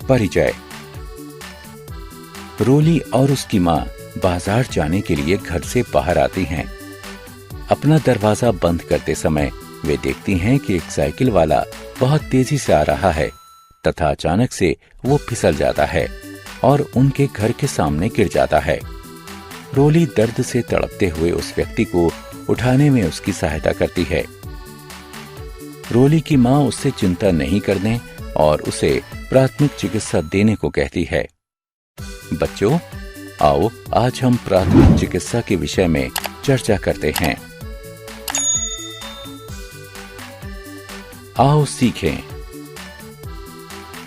परिचय। रोली और उसकी माँ बाजार जाने के लिए घर से बाहर आती हैं। अपना दरवाजा बंद करते समय वे देखती हैं कि एक साइकिल वाला बहुत तेजी से आ रहा है तथा अचानक से वो फिसल जाता है और उनके घर के सामने गिर जाता है। रोली दर्द से तड़पते हुए उस व्यक्ति को उठाने में उसकी सहायता करती है। रोली की माँ उससे चिंता नहीं करने और उसे प्राथमिक चिकित्सा देने को कहती है। बच्चों, आओ आज हम प्राथमिक चिकित्सा के विषय में चर्चा करते हैं। आओ सीखें।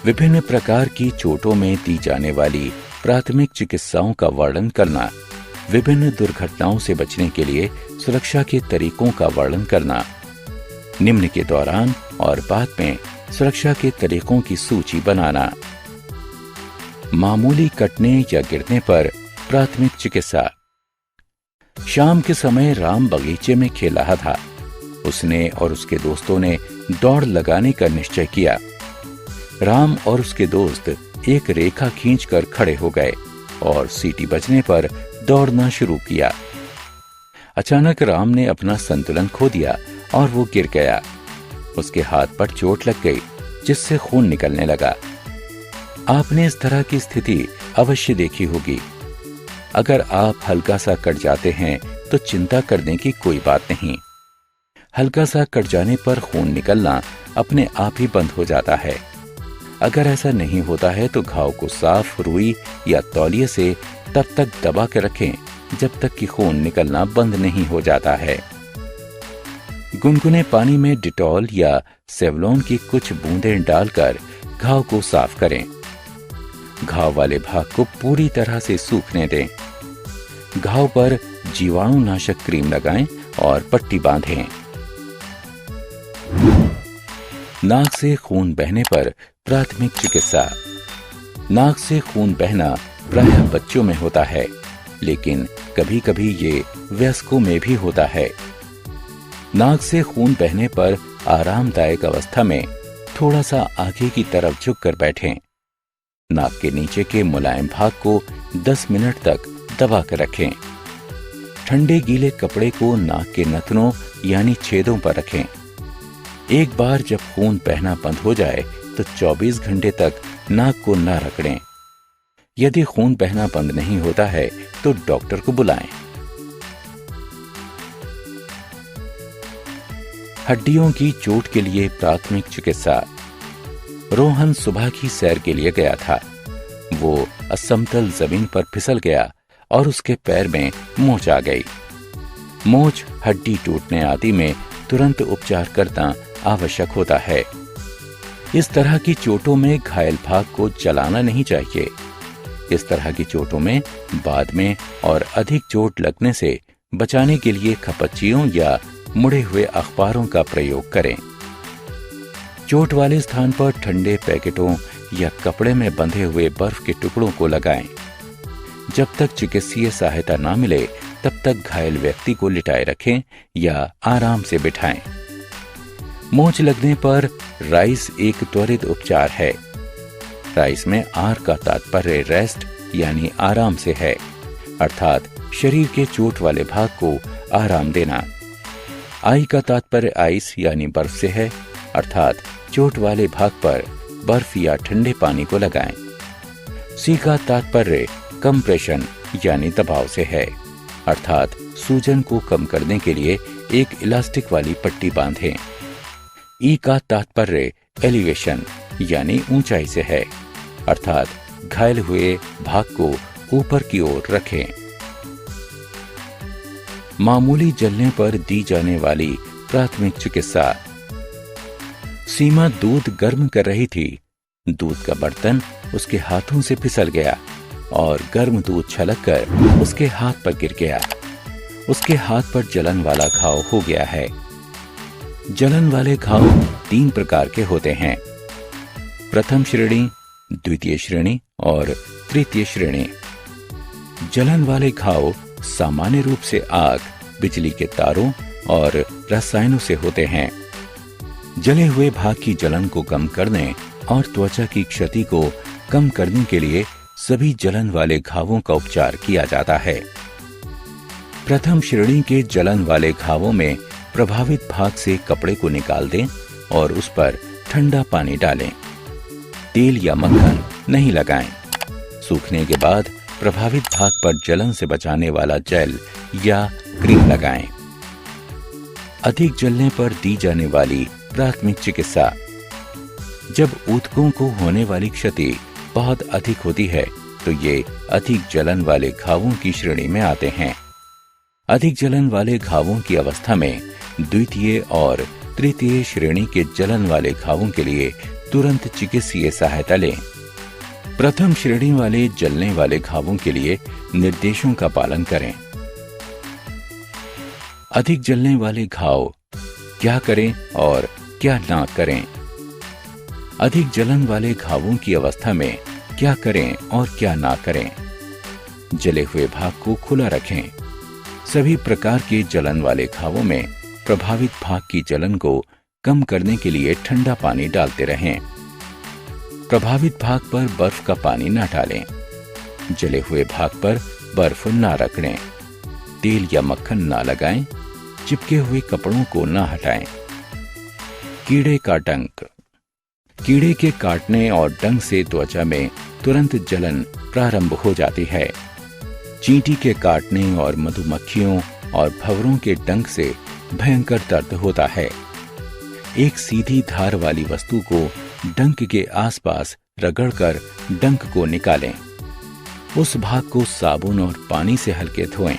विभिन्न प्रकार की चोटों में दी जाने वाली प्राथमिक चिकित्साओं का वर्णन करना, विभिन्न दुर्घटनाओं से बचने के लिए सुरक्षा के तरीकों का वर्णन करना, निम्न के दौरान और बाद में सुरक्षा के तरीकों की सूची बनाना। मामूली कटने या गिरने पर प्राथमिक चिकित्सा। शाम के समय राम बगीचे में खेल रहा था। उसने और उसके दोस्तों ने दौड़ लगाने का निश्चय किया। राम और उसके दोस्त एक रेखा खींचकर खड़े हो गए और सीटी बजने पर दौड़ना शुरू किया। अचानक राम ने अपना संतुलन खो दिया और वो गिर गया। उसके हाथ पर चोट लग गई जिससे खून निकलने लगा। आपने इस तरह की स्थिति अवश्य देखी होगी। अगर आप हल्का सा कट जाते हैं तो चिंता करने की कोई बात नहीं। हल्का सा कट जाने पर खून निकलना अपने आप ही बंद हो जाता है। अगर ऐसा नहीं होता है तो घाव को साफ रुई या तौलिए से तब तक दबा कर रखें जब तक कि खून निकलना बंद नहीं हो जाता है। गुनगुने पानी में डिटॉल या सेवलॉन की कुछ बूंदें डालकर घाव को साफ करें। घाव वाले भाग को पूरी तरह से सूखने दें। घाव पर जीवाणुनाशक क्रीम लगाएं और पट्टी बांधें। नाक से खून बहने पर प्राथमिक चिकित्सा। नाक से खून बहना प्रायः बच्चों में होता है, लेकिन कभी-कभी ये वयस्कों में भी होता है। नाक से खून बहने पर आरामदायक अवस्था में थोड़ा सा आगे की तरफ झुककर बैठें। नाक के नीचे के मुलायम भाग को 10 मिनट तक दबा कर रखें। ठंडे गीले कपड़े को नाक के नथनों यानी छेदों पर रखें। एक बार जब खून बहना बंद हो जाए तो 24 घंटे तक नाक को न रगड़ें। यदि खून बहना बंद नहीं होता है तो डॉक्टर को बुलाएं। हड्डियों की चोट के लिए प्राथमिक चिकित्सा। रोहन सुबह की सैर के लिए गया था। वो असमतल जमीन पर फिसल गया और उसके पैर में मोच आ गई। मोच, हड्डी टूटने आदि में तुरंत उपचार करना आवश्यक होता है। इस तरह की चोटों में घायल भाग को जलाना नहीं चाहिए। इस तरह की चोटों में बाद में और अधिक चोट लगने से बचाने के लिए खपच्चियों या मुड़े हुए अखबारों का प्रयोग करें। चोट वाले स्थान पर ठंडे पैकेटों या कपड़े में बंधे हुए बर्फ के टुकड़ों को लगाएं। जब तक चिकित्सीय सहायता ना मिले तब तक घायल व्यक्ति को लिटाए रखें या आराम से बिठाएं। मोच लगने पर राइस एक त्वरित उपचार है। राइस में आर का तात्पर्य रेस्ट यानी आराम से है, अर्थात शरीर के चोट वाले भाग को आराम देना। आई का तात्पर्य आइस यानी बर्फ से है, अर्थात चोट वाले भाग पर बर्फ या ठंडे पानी को लगाएं। सी का तात्पर्य कंप्रेशन यानी दबाव से है, अर्थात सूजन को कम करने के लिए एक इलास्टिक वाली पट्टी बांधें। ई का तात्पर्य एलिवेशन यानी ऊंचाई से है, अर्थात घायल हुए भाग को ऊपर की ओर रखें। मामूली जलने पर दी जाने वाली प्राथमिक चिकित्सा। सीमा दूध गर्म कर रही थी। दूध का बर्तन उसके हाथों से फिसल गया और गर्म दूध छलककर उसके हाथ पर गिर गया। उसके हाथ पर जलन वाला घाव हो गया है। जलन वाले घाव 3 प्रकार के होते हैं: प्रथम श्रेणी, द्वितीय श्रेणी और तृतीय श्रेणी। जलन वाले घाव सामान्य रूप से आग, बिजली के तारों और रसायनों से होते हैं। जले हुए भाग की जलन को कम करने और त्वचा की क्षति को कम करने के लिए सभी जलन वाले घावों का उपचार किया जाता है। प्रथम श्रेणी के जलन वाले घावों में प्रभावित भाग से कपड़े को निकाल दें और उस पर ठंडा पानी डालें। तेल या मक्खन नहीं लगाएं। सूखने के बाद प्रभावित भाग पर जलन से बचाने वाला जेल या क्रीम लगाएं। अधिक जलने पर दी जाने वाली प्राथमिक चिकित्सा। जब ऊतकों को होने वाली क्षति बहुत अधिक होती है तो ये अधिक जलन वाले घावों की श्रेणी में आते हैं। अधिक जलन वाले घावों की अवस्था में द्वितीय और तृतीय श्रेणी के जलन वाले घावों के लिए तुरंत चिकित्सीय सहायता लें। प्रथम श्रेणी वाले जलने वाले घावों के लिए निर्देशों का पालन करें। अधिक जलने वाले घाव क्या करें और क्या ना करें। अधिक जलन वाले घावों की अवस्था में क्या करें और क्या ना करें। जले हुए भाग को खुला रखें। सभी प्रकार के जलन वाले घावों में प्रभावित भाग की जलन को कम करने के लिए ठंडा पानी डालते रहें। प्रभावित भाग पर बर्फ का पानी न डालें। जले हुए भाग पर बर्फ न रगड़ें। तेल या मक्खन न लगाएं। चिपके हुए कपड़ों को न हटाएं। कीड़े का डंक। कीड़े के काटने और डंक से त्वचा में तुरंत जलन प्रारंभ हो जाती है। चींटी के काटने और मधुमक्खियों और भंवरों के डंक से भयंकर दर्द होता है। एक सीधी धार वाली वस्तु को डंक के आसपास रगड़कर डंक को निकालें। उस भाग को साबुन और पानी से हल्के धोएं।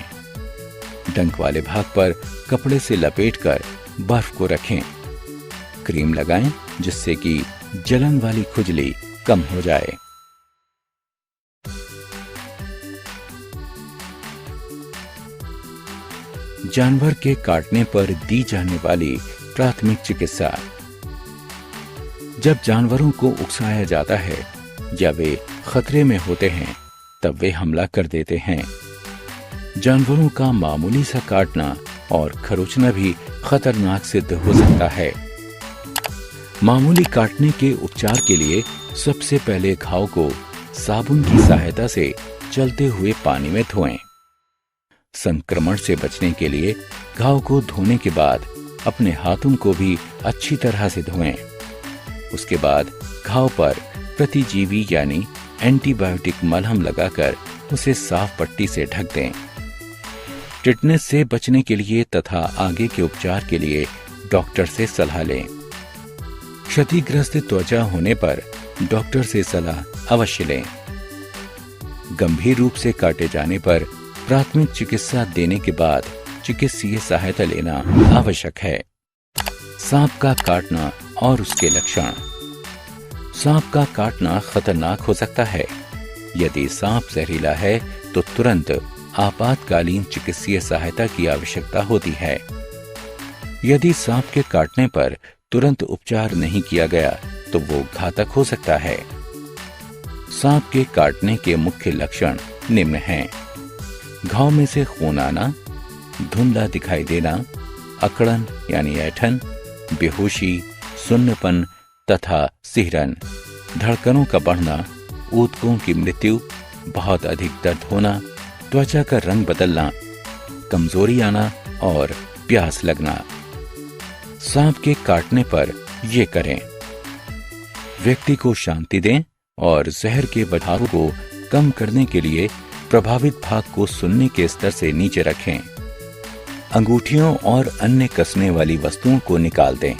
डंक वाले भाग पर कपड़े से लपेटकर बर्फ को रखें। क्रीम लगाएं जिससे कि जलन वाली खुजली कम हो जाए। जानवर के काटने पर दी जाने वाली प्राथमिक चिकित्सा। जब जानवरों को उकसाया जाता है या वे खतरे में होते हैं तब वे हमला कर देते हैं। जानवरों का मामूली सा काटना और खरोंचना भी खतरनाक सिद्ध हो सकता है। मामूली काटने के उपचार के लिए सबसे पहले घाव को साबुन की सहायता से चलते हुए पानी में धोएं। संक्रमण से बचने के लिए घाव को धोने के बाद अपने हाथों को भी अच्छी तरह से धोएं। उसके बाद घाव पर प्रतिजीवी यानी एंटीबायोटिक मलहम लगाकर उसे साफ पट्टी से ढक दें। टिटनेस से बचने के लिए तथा आगे के उपचार के लिए डॉक्टर से सलाह लें। क्षतिग्रस्त त्वचा होने पर डॉक्टर से सलाह अवश्य लें। गंभीर रूप से काटे जाने पर प्राथमिक चिकित्सा देने के बाद चिकित्सीय सहायता लेना आवश्यक है। सांप का काटना और उसके लक्षण। सांप का काटना खतरनाक हो सकता है। यदि सांप जहरीला है तो तुरंत आपातकालीन चिकित्सीय सहायता की आवश्यकता होती है। यदि सांप के काटने पर तुरंत उपचार नहीं किया गया तो वो घातक हो सकता है। सांप के काटने के मुख्य लक्षण निम्न हैं। घाव में से खून आना, धुंधला दिखाई देना, अकड़न यानी ऐंठन, बेहोशी, सुन्नपन तथा सिहरन, धड़कनों का बढ़ना, ऊतकों की मृत्यु, बहुत अधिक दर्द होना, त्वचा का रंग बदलना, कमजोरी आना और प्यास लगना। सांप के काटने पर ये करें। व्यक्ति को शांति दें और जहर के बहाव को कम करने के लिए प्रभावित भाग को सुन्ने के स्तर से नीचे रखें। अंगूठियों और अन्य कसने वाली वस्तुओं को निकाल दें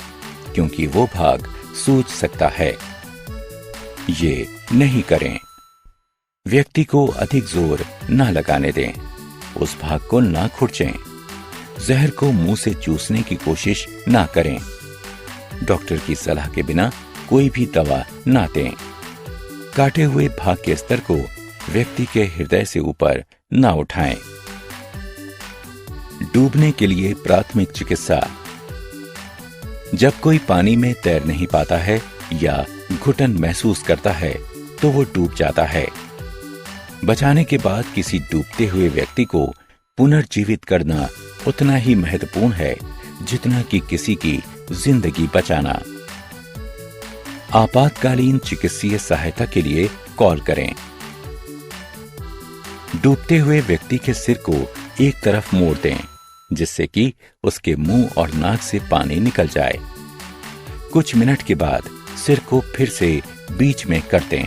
क्योंकि वो भाग सूज सकता है। ये नहीं करें। व्यक्ति को अधिक जोर न लगाने दें। उस भाग को न खुरचें। जहर को मुंह से चूसने की कोशिश न करें। डॉक्टर की सलाह के बिना कोई भी दवा न दें। काटे हुए भाग के स्तर को व्यक्ति के हृदय से ऊपर न उठाएं। डूबने के लिए प्राथमिक चिकित्सा। जब कोई पानी में तैर नहीं पाता है या घुटन महसूस करता है तो वो डूब जाता है। बचाने के बाद किसी डूबते हुए व्यक्ति को पुनर्जीवित करना उतना ही महत्वपूर्ण है जितना कि किसी की जिंदगी बचाना। आपातकालीन चिकित्सीय सहायता के लिए कॉल करें। डूबते हुए व्यक्ति के सिर को एक तरफ मोड़ दें, जिससे कि उसके मुंह और नाक से पानी निकल जाए। कुछ मिनट के बाद सिर को फिर से बीच में कर दें।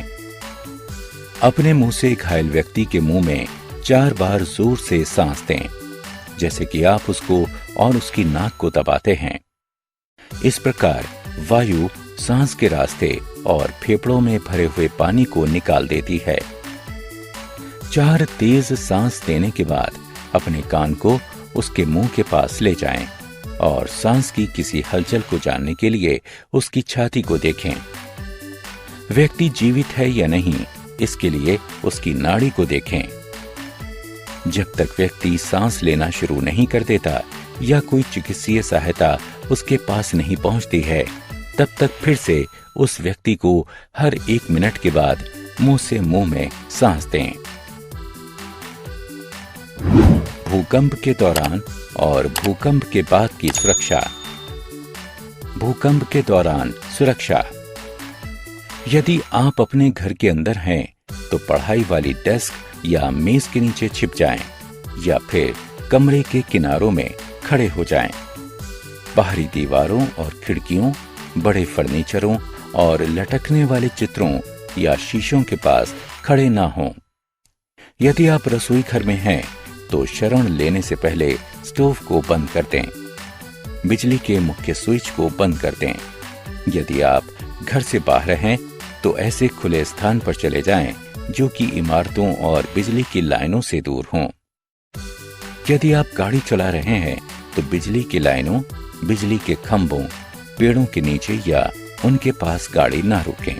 अपने मुंह से घायल व्यक्ति के मुंह में 4 बार जोर से सांस दें, जैसे कि आप उसको और उसकी नाक को दबाते हैं। इस प्रकार वायु सांस के रास्ते और फेफड़ों में भरे हुए पानी को निकाल देती है। 4 तेज सांस देने के बाद अपने कान को उसके मुंह के पास ले जाएं और सांस की किसी हलचल को जानने के लिए उसकी छाती को देखें। व्यक्ति जीवित है या नहीं, इसके लिए उसकी नाड़ी को देखें। जब तक व्यक्ति सांस लेना शुरू नहीं कर देता या कोई चिकित्सीय सहायता उसके पास नहीं पहुंचती है, तब तक फिर से उस व्यक्ति को हर 1 मिनट के बाद मुंह से मुंह में सांस दें। भूकंप के दौरान और भूकंप के बाद की सुरक्षा। भूकंप के दौरान सुरक्षा। यदि आप अपने घर के अंदर हैं, तो पढ़ाई वाली डेस्क या मेज के नीचे छिप जाएं, या फिर कमरे के किनारों में खड़े हो जाएं। बाहरी दीवारों और खिड़कियों, बड़े फर्नीचरों और लटकने वाले चित्रों या शीशों के पास खड़े ना हों। यदि आप रसोई घर में हैं, तो शरण लेने से पहले स्टोव को बंद कर दें। बिजली के मुख्य स्विच को बंद कर दें। यदि आप घर से बाहर हैं, तो ऐसे खुले स्थान पर चले जाएं जो कि इमारतों और बिजली की लाइनों से दूर हों। यदि आप गाड़ी चला रहे हैं, तो बिजली की लाइनों, बिजली के खंभों, पेड़ों के नीचे या उनके पास गाड़ी ना रोकें।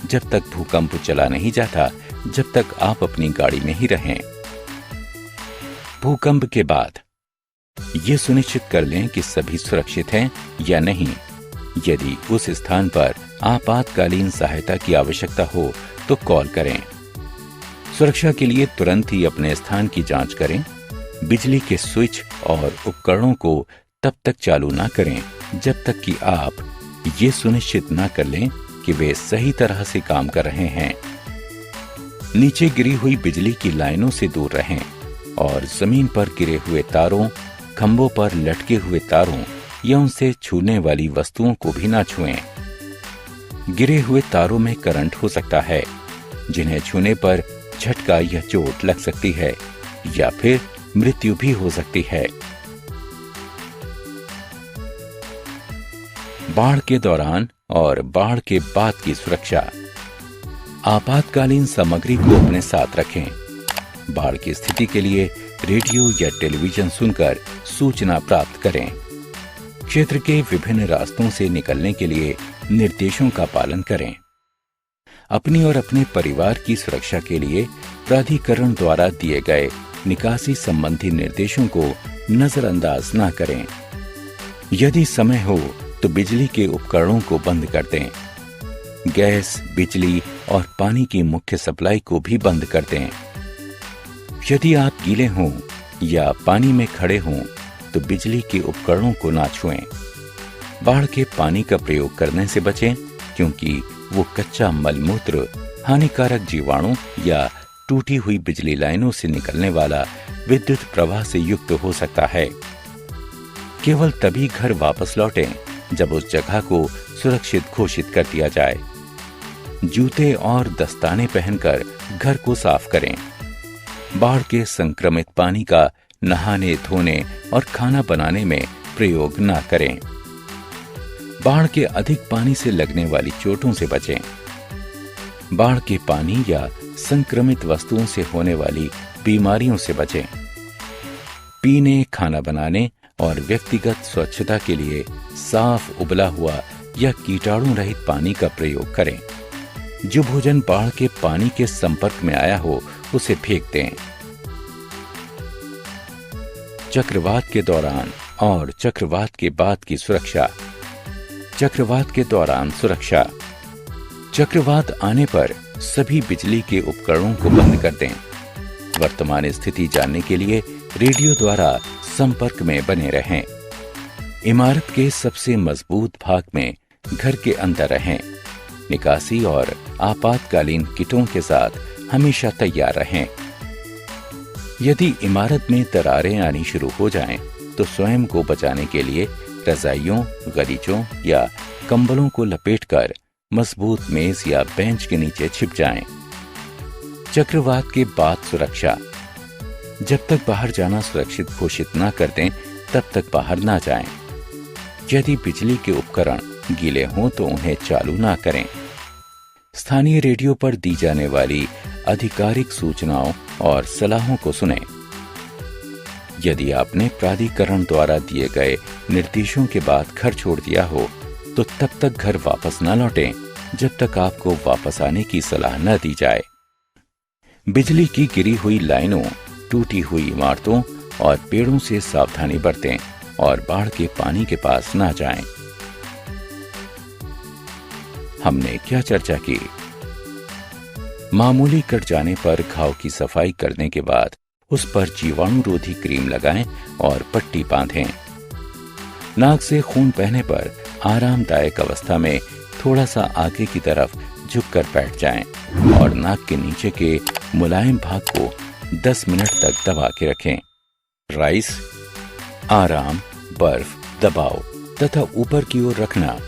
जब तक भूकंप चला नहीं जाता, जब तक आप अपनी गाड़ी में ही रहें। भूकंप के बाद ये सुनिश्चित कर लें कि सभी सुरक्षित हैं या नहीं। यदि उस स्थान पर आपातकालीन सहायता की आवश्यकता हो, तो कॉल करें। सुरक्षा के लिए तुरंत ही अपने स्थान की जांच करें। बिजली के स्विच और उपकरणों को तब तक चालू ना करें जब तक कि आप ये सुनिश्चित ना कर लें कि वे सही तरह से काम कर रहे हैं। नीचे गिरी हुई बिजली की लाइनों से दूर रहें और जमीन पर गिरे हुए तारों, खंभों पर लटके हुए तारों या उनसे छूने वाली वस्तुओं को भी ना छुएं। गिरे हुए तारों में करंट हो सकता है, जिन्हें छूने पर झटका या चोट लग सकती है या फिर मृत्यु भी हो सकती है। बाढ़ के दौरान और बाढ़ के बाद की सुरक्षा। आपातकालीन सामग्री को अपने साथ रखें। बाढ़ की स्थिति के लिए रेडियो या टेलीविजन सुनकर सूचना प्राप्त करें। क्षेत्र के विभिन्न रास्तों से निकलने के लिए निर्देशों का पालन करें। अपनी और अपने परिवार की सुरक्षा के लिए प्राधिकरण द्वारा दिए गए निकासी संबंधी निर्देशों को नजरअंदाज न करें। यदि समय हो तो बिजली के उपकरणों को बंद कर दें। गैस, बिजली और पानी की मुख्य सप्लाई को भी बंद कर दें। यदि आप गीले हों या पानी में खड़े हों, तो बिजली के उपकरणों को ना छुएं। बाढ़ के पानी का प्रयोग करने से बचें, क्योंकि वो कच्चा मलमूत्र, हानिकारक जीवाणु या टूटी हुई बिजली लाइनों से निकलने वाला विद्युत प्रवाह से युक्त हो सकता है। केवल तभी घर वापस लौटें जब उस जगह को सुरक्षित घोषित कर दिया जाए। जूते और दस्ताने पहनकर घर को साफ करें। बाढ़ के संक्रमित पानी का नहाने, धोने और खाना बनाने में प्रयोग न करें। बाढ़ के अधिक पानी से लगने वाली चोटों से बचें। बाढ़ के पानी या संक्रमित वस्तुओं से होने वाली बीमारियों से बचें। पीने, खाना बनाने और व्यक्तिगत स्वच्छता के लिए साफ, उबला हुआ या कीटाणु रहित पानी का प्रयोग करें। जो भोजन बाढ़ के पानी के संपर्क में आया हो, उसे फेंक दें। चक्रवात के दौरान और चक्रवात के बाद की सुरक्षा। चक्रवात के दौरान सुरक्षा। चक्रवात आने पर सभी बिजली के उपकरणों को बंद कर दें। वर्तमान स्थिति जानने के लिए रेडियो द्वारा संपर्क में बने रहें। इमारत के सबसे मजबूत भाग में घर के अंदर रहें। निकासी और आपातकालीन किटों के साथ हमेशा तैयार रहें। यदि इमारत में दरारें आनी शुरू हो जाएं, तो स्वयं को बचाने के लिए रजाइयों, गलीचों या कंबलों को लपेटकर मजबूत मेज या बेंच के नीचे छिप जाएं। चक्रवात के बाद सुरक्षा। जब तक बाहर जाना सुरक्षित घोषित न कर दें, तब तक बाहर ना जाएं। यदि बिजली के उपकरण गीले हों तो उन्हें चालू ना करें। स्थानीय रेडियो पर दी जाने वाली आधिकारिक सूचनाओं और सलाहों को सुनें। यदि आपने प्राधिकरण द्वारा दिए गए निर्देशों के बाद घर छोड़ दिया हो, तो तब तक घर वापस न लौटें जब तक आपको वापस आने की सलाह न दी जाए। बिजली की गिरी हुई लाइनों, टूटी हुई इमारतों और पेड़ों से सावधानी बरतें और बाढ़ के पानी के पास न जाएं। हमने क्या चर्चा की? मामूली कट जाने पर घाव की सफाई करने के बाद उस पर जीवाणुरोधी क्रीम लगाएं और पट्टी बांधें। नाक से खून बहने पर आरामदायक अवस्था में थोड़ा सा आगे की तरफ झुककर बैठ जाएं और नाक के नीचे के मुलायम भाग को 10 मिनट तक दबा के रखें। राइस, आराम, बर्फ, दबाव तथा ऊपर की ओर रखना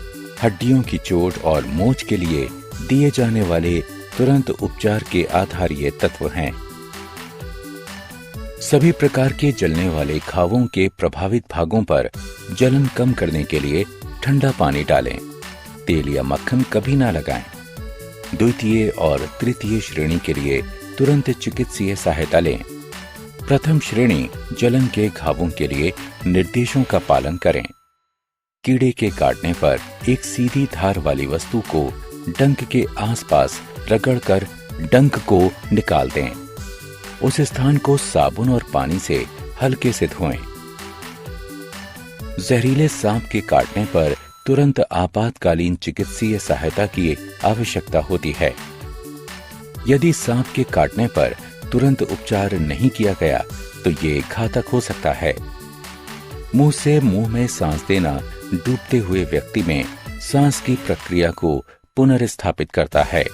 हड्डियों की चोट और मोच के लिए दिए जाने वाले तुरंत उपचार के आधारीय तत्व हैं। सभी प्रकार के जलने वाले घावों के प्रभावित भागों पर जलन कम करने के लिए ठंडा पानी डालें। तेल या मक्खन कभी ना लगाएं। द्वितीय और तृतीय श्रेणी के लिए तुरंत चिकित्सीय सहायता लें। प्रथम श्रेणी जलन के घावों के लिए निर्देशों का पालन करें। कीड़े के काटने पर एक सीधी धार वाली वस्तु को डंक के आसपास रगड़कर डंक को निकाल दें। उस स्थान को साबुन और पानी से हल्के से धोएं। जहरीले सांप के काटने पर तुरंत आपातकालीन चिकित्सीय सहायता की आवश्यकता होती है। यदि सांप के काटने पर तुरंत उपचार नहीं किया गया तो ये घातक हो सकता है। मुंह से मुंह में सांस देना डूबते हुए व्यक्ति में सांस की प्रक्रिया को पुनर्स्थापित करता है।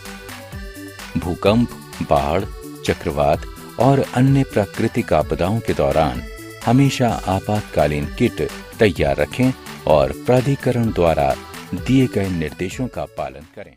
भूकंप, बाढ़, चक्रवात और अन्य प्राकृतिक आपदाओं के दौरान हमेशा आपातकालीन किट तैयार रखें और प्राधिकरण द्वारा दिए गए निर्देशों का पालन करें।